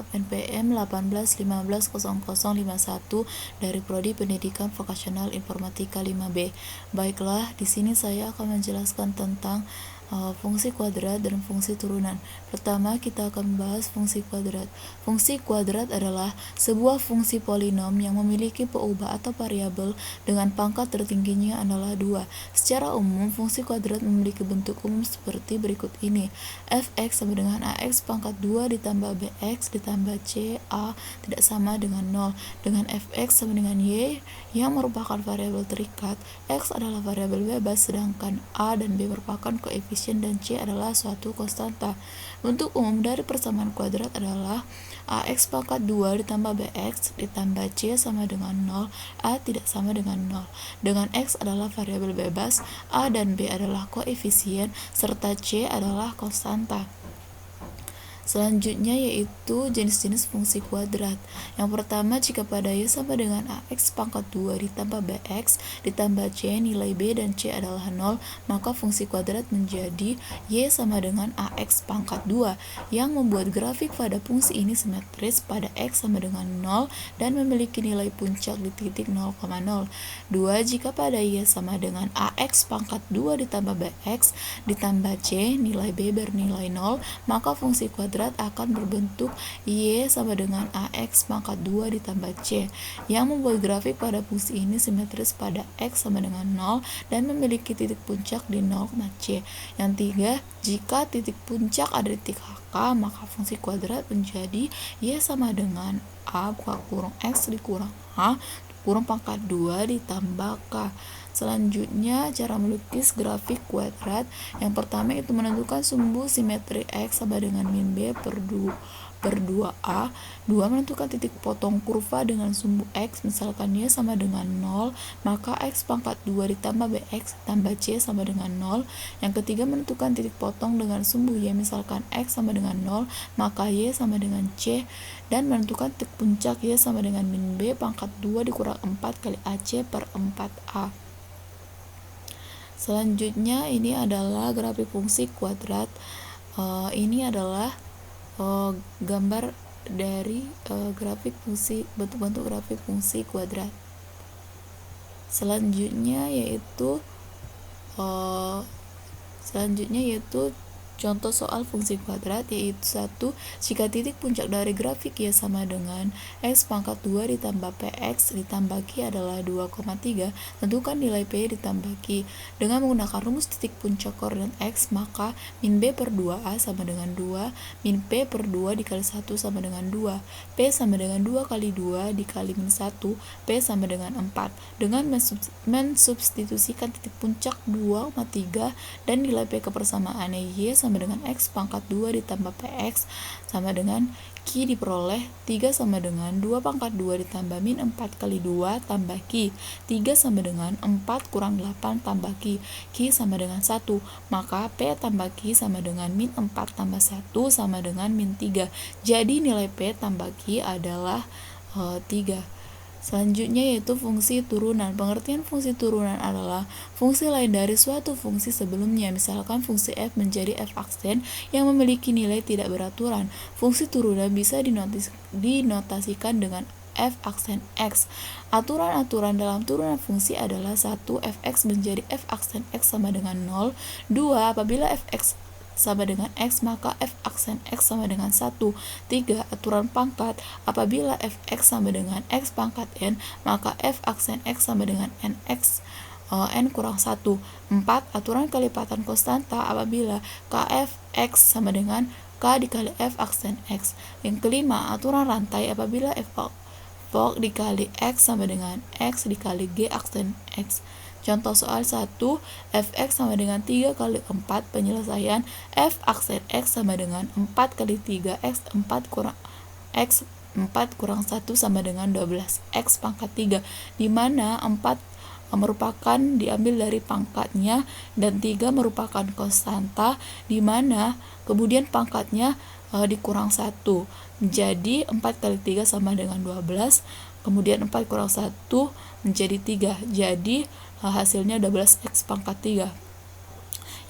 lengkap NPM 18150051 dari Prodi Pendidikan Vokasional Informatika 5B. Baiklah, di sini saya akan menjelaskan tentang fungsi kuadrat dan fungsi turunan. Pertama, kita akan membahas fungsi kuadrat. Fungsi kuadrat adalah sebuah fungsi polinom yang memiliki peubah atau variabel dengan pangkat tertingginya adalah 2. Secara umum, fungsi kuadrat memiliki bentuk umum seperti berikut ini. Fx sama dengan ax pangkat 2 ditambah bx ditambah c, a tidak sama dengan 0. Dengan fx sama dengan y yang merupakan variabel terikat, x adalah variabel bebas, sedangkan a dan b merupakan koefisien dan c adalah suatu konstanta. Bentuk umum dari persamaan kuadrat adalah ax pangkat 2 ditambah bx ditambah c sama dengan 0, a tidak sama dengan 0. Dengan x adalah variabel bebas, a dan b adalah koefisien, serta c adalah konstanta. Selanjutnya yaitu jenis-jenis fungsi kuadrat. Yang pertama, jika pada y sama dengan ax pangkat 2 ditambah bx ditambah c nilai b dan c adalah 0, maka fungsi kuadrat menjadi y sama dengan ax pangkat 2 yang membuat grafik pada fungsi ini simetris pada x sama dengan 0 dan memiliki nilai puncak di titik 0,0. 2. Jika pada y sama dengan ax pangkat 2 ditambah bx ditambah c nilai b bernilai 0, maka fungsi kuadrat akan berbentuk y sama dengan ax pangkat 2 ditambah c yang membuat grafik pada fungsi ini simetris pada x sama dengan 0 dan memiliki titik puncak di 0, c. Yang 3, jika titik puncak ada di titik h, maka fungsi kuadrat menjadi y sama dengan a buka kurung x dikurang h kurung pangkat 2 ditambah k. Selanjutnya, cara melukis grafik kuadrat. Yang pertama itu menentukan sumbu simetri x sama dengan min b per 2a. 2. Menentukan titik potong kurva dengan sumbu x, misalkan y sama dengan 0, maka x pangkat 2 ditambah bx ditambah c sama dengan 0. Yang ketiga, menentukan titik potong dengan sumbu y, misalkan x sama dengan 0, maka y sama dengan c, dan menentukan titik puncak y sama dengan min b pangkat 2 dikurang 4 kali ac per 4a. Selanjutnya ini adalah grafik fungsi kuadrat. Ini adalah gambar dari grafik fungsi, bentuk-bentuk grafik fungsi kuadrat. Selanjutnya yaitu contoh soal fungsi kuadrat, yaitu 1. Jika titik puncak dari grafik y sama dengan x pangkat 2 ditambah px ditambah q adalah 2,3, tentukan nilai p ditambah q. Dengan menggunakan rumus titik puncak koordinat x, maka min b per 2a sama dengan 2, min p per 2 dikali 1 sama dengan 2, p sama dengan 2 kali 2 dikali min 1, p sama dengan 4. Dengan mensubstitusikan titik puncak 2,3 dan nilai p kepersamaannya y sama dengan x pangkat 2 ditambah px sama dengan q, diperoleh 3 sama dengan 2 pangkat 2 ditambah min 4 kali 2 tambah q. 3 sama dengan 4 kurang 8 tambah q. Q sama dengan 1, maka p tambah q sama dengan min 4 tambah 1 sama dengan min 3. Jadi nilai p tambah q adalah 3. Selanjutnya yaitu fungsi turunan. Pengertian fungsi turunan adalah fungsi lain dari suatu fungsi sebelumnya. Misalkan fungsi f menjadi f aksen yang memiliki nilai tidak beraturan. Fungsi turunan bisa dinotasikan dengan f aksen x. Aturan-aturan dalam turunan fungsi adalah 1. Fx menjadi f aksen x sama dengan 0. 2. Apabila fx sama dengan x, maka f aksen x sama dengan 1. 3. Aturan pangkat. Apabila fx sama dengan x pangkat n, maka f aksen x sama dengan nx n kurang 1. 4. Aturan kelipatan konstanta. Apabila kf x sama dengan k dikali f aksen x. Yang kelima, aturan rantai. Apabila f dikali x sama dengan x dikali g aksen x. Contoh soal 1, fx sama dengan 3 kali 4, penyelesaian f aksen x sama dengan 4 kali 3x, 4 kurang 1 sama dengan 12, x pangkat 3, di mana 4 merupakan diambil dari pangkatnya dan 3 merupakan konstanta, di mana kemudian pangkatnya dikurang 1. Jadi 4 kali 3 sama dengan 12, kemudian 4 kurang 1 menjadi 3. Jadi hasilnya 12x pangkat 3.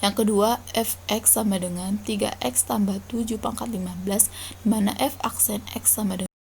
Yang kedua, fx sama dengan 3x tambah 7 pangkat 15, di mana f aksen x sama dengan